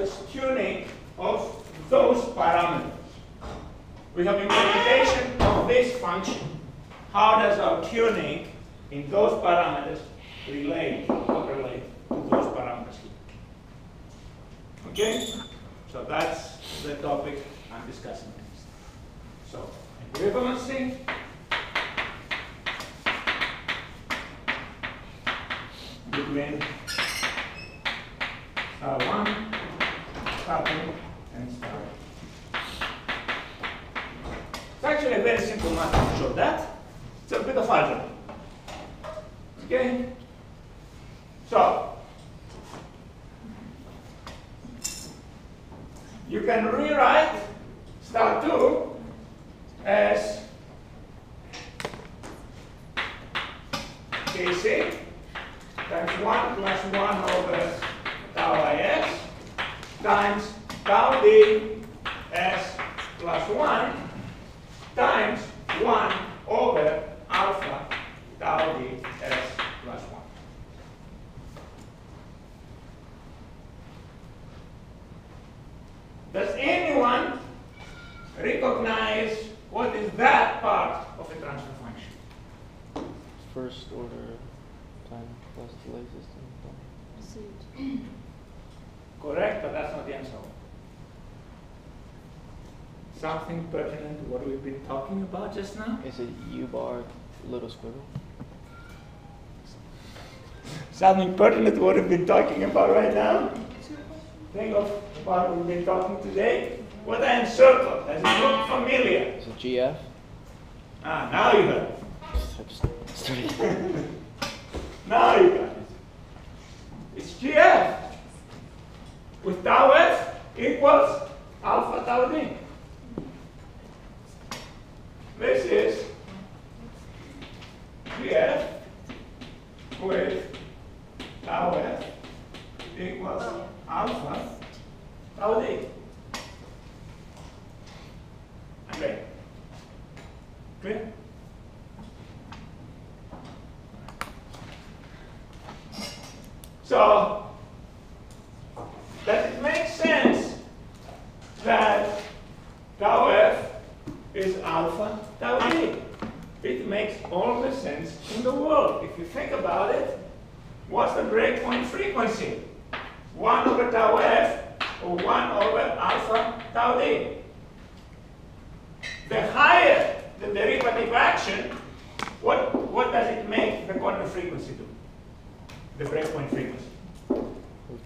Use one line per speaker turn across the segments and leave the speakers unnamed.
is tuning of those parameters. We have implementation of this function. How does our tuning in those parameters relate to those parameters? Okay? So that's the topic I'm discussing next. So, equivalency. Between star 1, star 2, and star. It's actually a very simple matter to show that. It's a bit of algebra. Okay? So, you can rewrite star 2 as Kc times 1 plus 1 over tau is times tau d s plus 1 times 1 over alpha tau d s plus 1. Does anyone recognize what is that part of a transfer function?
First order time plus delay system.
Correct, but that's not the answer. Something pertinent to what we've been talking about just now?
Is it U bar little squiggle?
Something pertinent to what we've been talking about right now? Think of what we've been talking today. What I encircled, does it look familiar?
Is it GF?
Ah, now you got it.
Study.
Now you got it. It's GF with tau f equals alpha tau d. This is GF with tau f equals alpha tau d. Okay. Clear? So, does it make sense that tau f is alpha tau d? It makes all the sense in the world. If you think about it, what's the breakpoint frequency? 1 over tau f or 1 over alpha tau d. The higher the derivative action, what does it make the corner frequency do? The breakpoint frequency.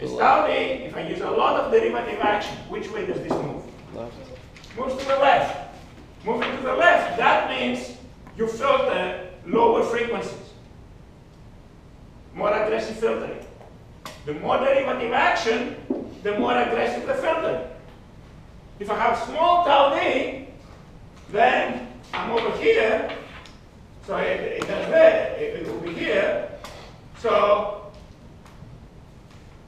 It's tau d. If I use a lot of derivative action, which way does this move?
Left.
Moves to the left. Moving to the left, that means you filter lower frequencies. More aggressive filtering. The more derivative action, the more aggressive the filtering. If I have small tau d, then I'm over here, so it does that, it will be here. So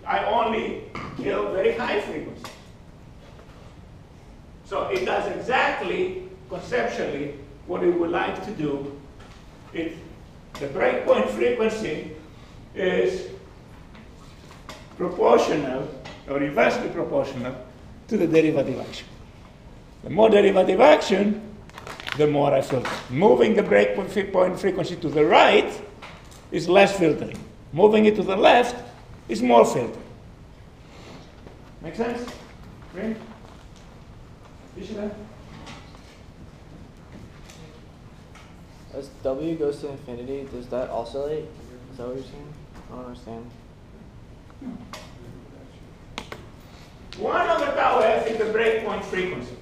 I only kill very high frequencies. So it does exactly, conceptually, what we would like to do. The breakpoint frequency is proportional, or inversely proportional, to the derivative action. The more derivative action, the more I filter. Moving the breakpoint frequency to the right is less filtering. Moving it to the left is more filtering. Make sense? Green? Vishnu?
As W goes to infinity, does that oscillate? Is that what you're saying? I don't understand.
1 over tau f is the breakpoint frequency.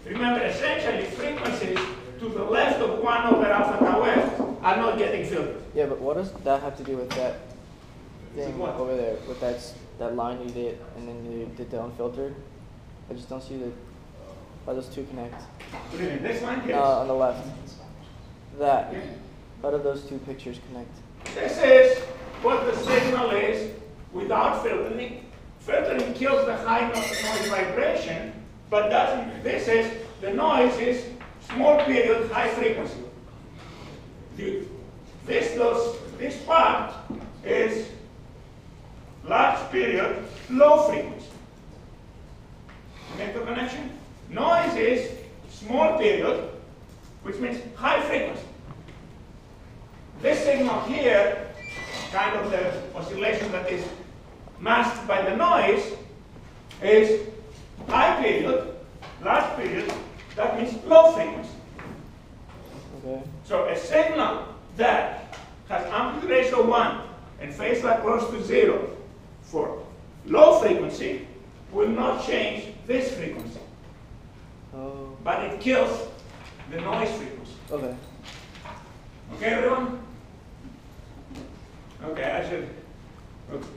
Remember, essentially, frequencies to the left of 1 over alpha tau f are not getting filtered.
Yeah, but what does that have to do with that thing
What?
over there? With that line you did, and then you did the unfiltered? I just don't see how those two connect.
What do you mean? This line here?
On the left. That.
Yeah.
How do those two pictures connect?
This is what the signal is without filtering. Filtering kills the high noise vibration, but doesn't. The noise is small period, high frequency. This part is large period, low frequency. by the noise is high period, large period, that means low frequency.
Okay.
So a signal that has amplitude ratio 1 and phase lag close to 0 for low frequency will not change this frequency.
Oh.
But it kills the noise frequency.
Okay.
Okay, everyone? Okay, I should. Okay.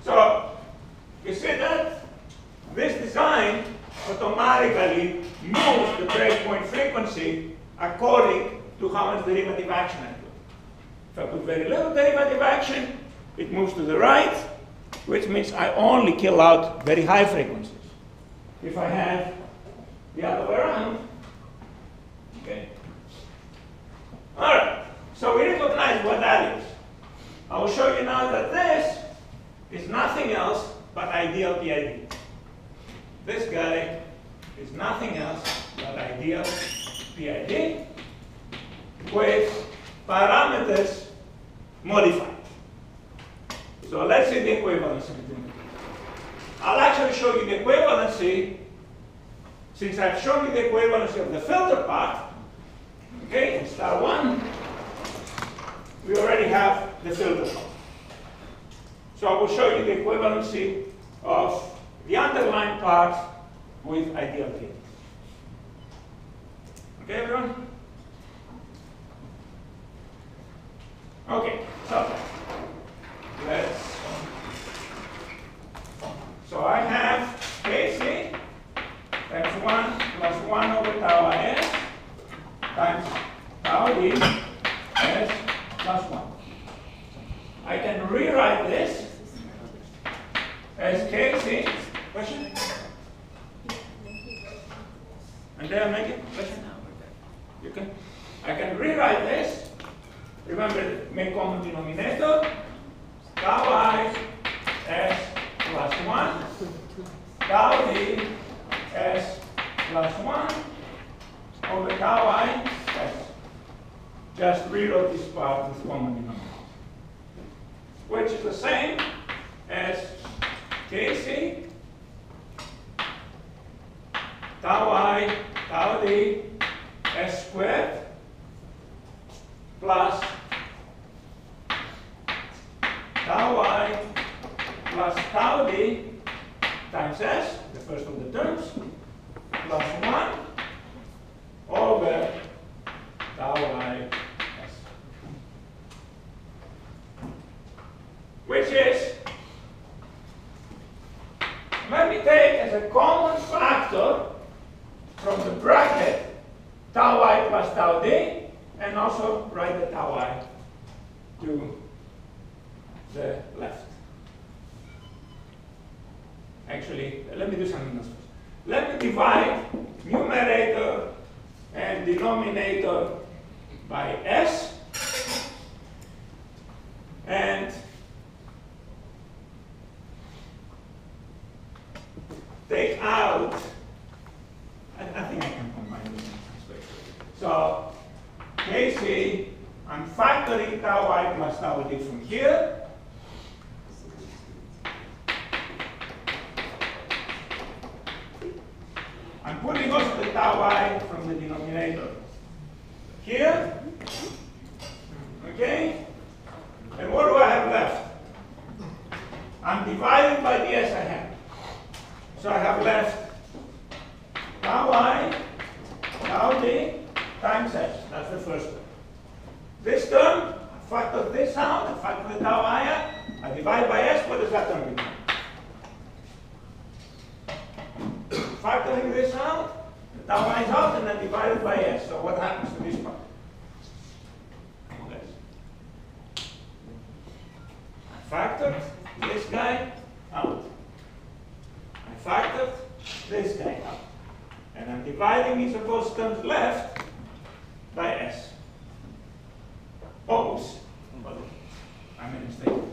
So, you see that this design automatically moves the breakpoint frequency according to how much derivative action I put. If I put very little derivative action, it moves to the right, which means I only kill out very high frequencies. If I have the other way around, okay. All right, so we recognize what that is. I will show you now that this is nothing else but ideal PID. This guy is nothing else but ideal PID with parameters modified. So let's see the equivalency between them. I'll actually show you the equivalency since I've shown you the equivalency of the filter part. Okay, in star 1, we already have the filter part. So I will show you the equivalency of the underlying part with ideal PID. Okay, everyone? Okay, so I have Kc times 1 plus 1 over tau is times tau d s plus 1. I can rewrite this as Kc. Question? And then make it? Question? You can. I can rewrite this. Remember, make common denominator. Tau I s plus 1. Tau d s plus 1 over tau I s. Just rewrote this part with common denominator, which is the same as Kc tau I tau d s squared plus tau I plus tau d times s, the first of the terms, plus 1 over tau I s, which is, let me take as a common factor from the bracket tau I plus tau d, and also write the tau I to the left. Actually, let me do something else first. Let me divide numerator and denominator by s, and take out, I think I can combine this in this way. So, Kc, I'm factoring tau I plus tau d from here. I'm putting also the tau I from the denominator here. Okay? And what do I have left? I'm dividing by the s I have. So I have left tau I, tau d times s. That's the first term. This term, I factor this out, I factor the tau I out, I divide by s. What does that term become? Factoring this out, the tau I is out, and then divided by s. So what happens to this part? I factored this guy out. I factored this guy out. And I'm dividing each of those terms left by s. Oops. I made a mistake.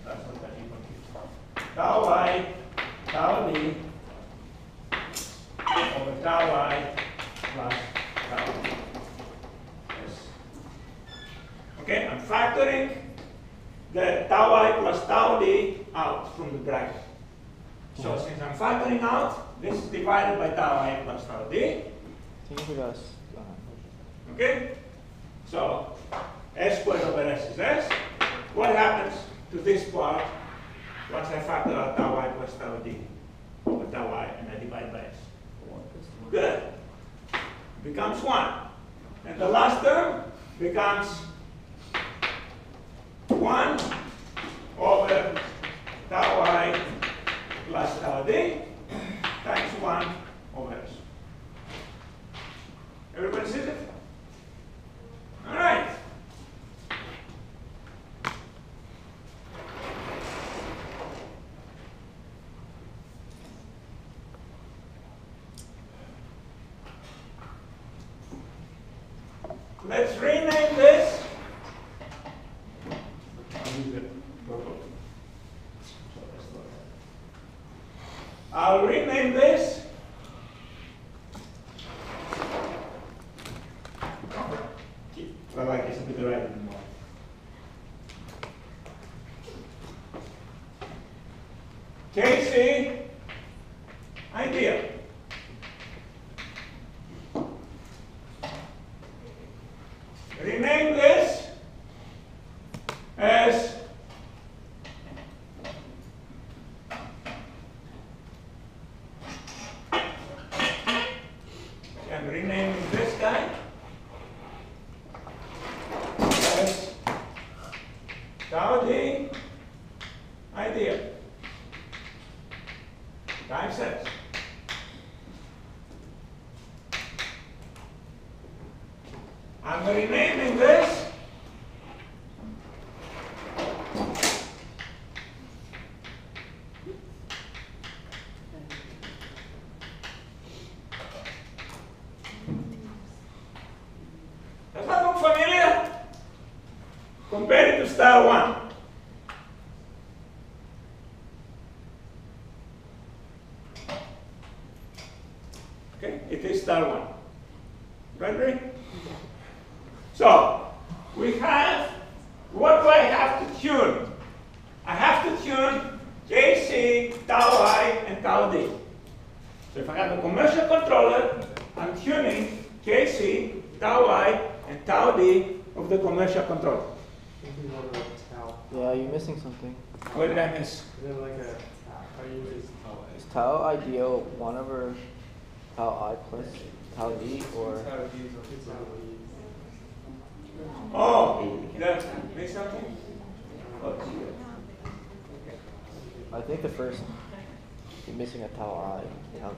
That's what that equal to. Tau I, tau d over tau I plus tau d. Yes. Okay, I'm factoring the tau I plus tau D out from the bracket. So since I'm factoring out, this is divided by tau I plus tau D.
I think we got
Okay? So S squared over S is S. What happens to this part once I factor out tau I plus tau D over tau I and I divide by S? Good. Becomes 1. And the last term becomes 1 over tau I plus tau D times 1 over S. Everybody sees it? All right. Let's rename this. I'll rename this. Well, I guess I did the right anymore. KC ideal. Rename this as I'm renaming this guy as tau D ideal times S. I'm renaming this Does that look familiar? Compare it to star 1. Okay, it is star 1. Right, Ray? So, we have, what do I have to tune? I have to tune KC, tau I, and tau D. So if I have a commercial controller, I'm tuning KC, tau I, and tau D of the commercial controller.
Yeah, you're missing something.
What did I miss?
Is tau ideal 1 over tau I plus tau D, or
Oh, did I miss something?
I think the first you're missing a tau I, tau D.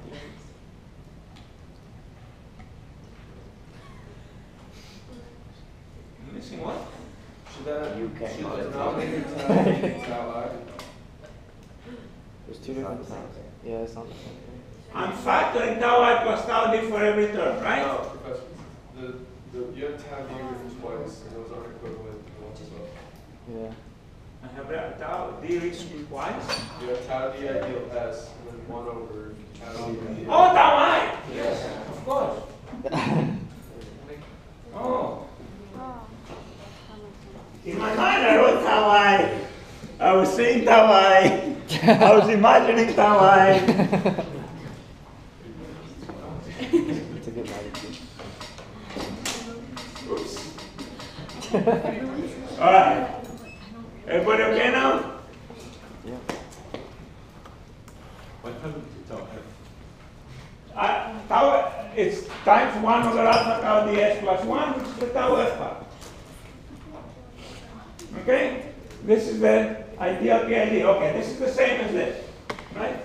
Missing what?
You can. There's 2 different taus. Yeah, it's not the same thing.
I'm factoring tau I plus tau D for every term, right?
No, Professor, you have tau D written twice, and those aren't equivalent to one as well.
Yeah.
I have tau D written twice.
You have tau D ideal S, and then 1 over tau D.
Oh, tau I! Yes, of course. Oh. In my mind, I wrote tau I. I was saying tau I. I was imagining tau I.
It's a good magnitude.
Oops. All right. Everybody okay now?
Yeah.
What happened to tau F?
Tau, it's times 1 over alpha tau ds plus 1, which is the tau f part. Okay? This is the ideal PID. Okay, this is the same as this, right?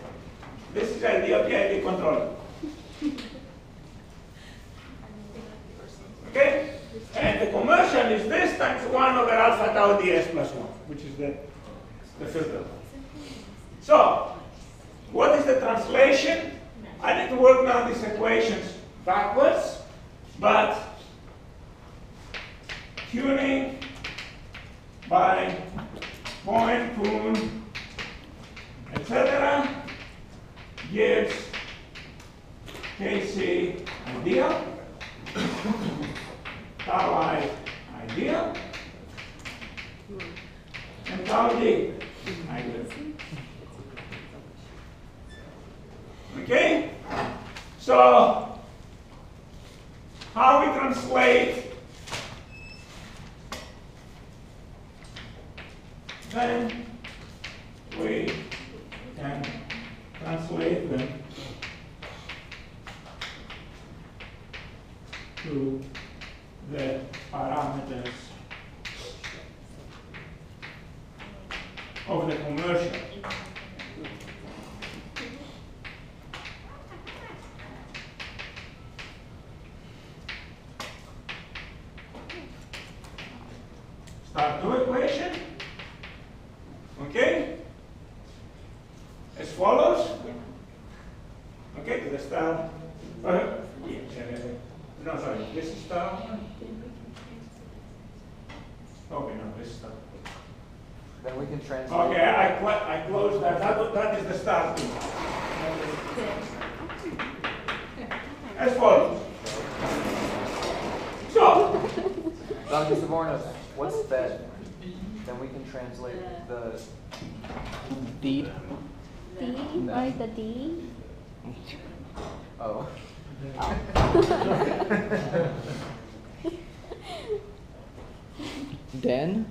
This is ideal PID controller. Okay? And the commercial is this times 1 over alpha tau ds plus 1, which is the filter. So, what is the translation? I need to work now these equations backwards, but tuning by point, Poon, etc. gives KC ideal, tau I ideal, and Okay? So, how we translate then we can translate them to the parameters of the commercial. Start two equation. Okay? As follows. Okay, to the star. No, sorry, this is star. Okay, no, this is star.
Then we can translate.
Okay, I closed that. That is the start two. As follows. So,
Dr. Savornos, what's that? Then we can translate the deed.
D? Or the D?
Oh. Then?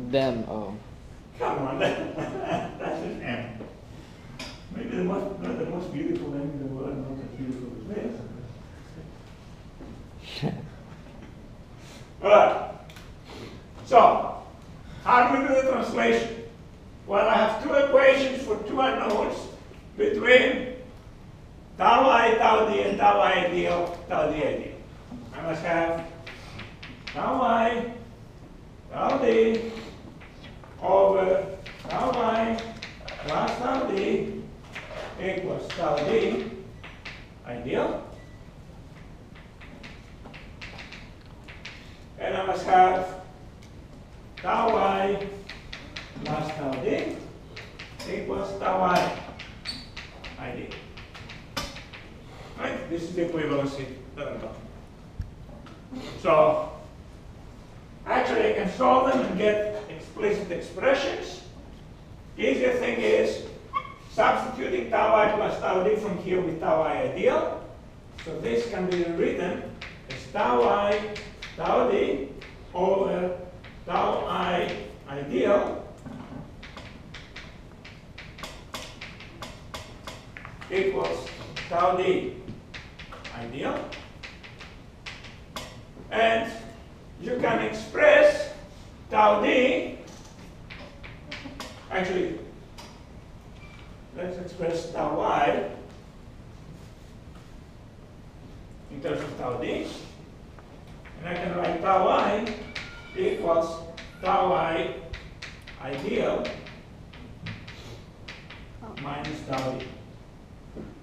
Them, oh.
come on, that's an M. Maybe not the most beautiful name in the world, not as beautiful as this. All right. So, how do we do the translation? Well, I have two equations for two unknowns between tau I, tau D, and tau I ideal, tau D ideal. I must have tau I, tau D, over tau I plus tau D equals tau D ideal. And I must have tau I plus tau D equals tau I ideal. Right? This is the equivalency that I'm talking about. So, actually I can solve them and get explicit expressions. Easier thing is substituting tau I plus tau D from here with tau I ideal. So this can be rewritten as tau I, tau D over tau I ideal equals tau D ideal. And you can express tau D, actually, let's express tau I in terms of tau D. And I can write tau I equals tau I ideal minus tau D.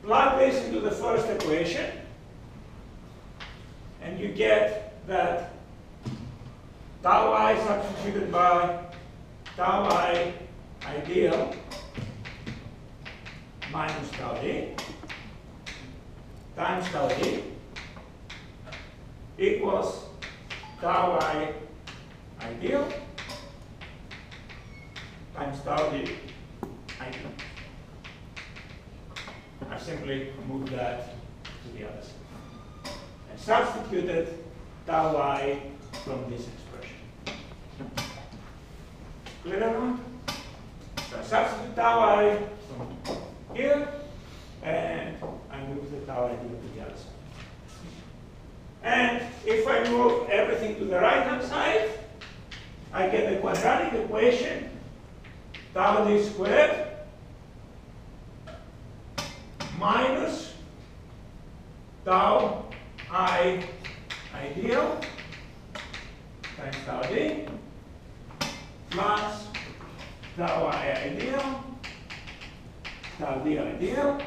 Plug this into the first equation, and you get that tau I substituted by tau I ideal minus tau D times tau D equals tau I ideal times tau D ideal. I simply move that to the other side and substituted tau I from this expression. Clear, everyone? So I substitute tau I from here, and I move the tau I to the other side. And if I move everything to the right-hand side, I get a quadratic equation, tau D squared minus tau I ideal times tau D plus tau I ideal, tau D ideal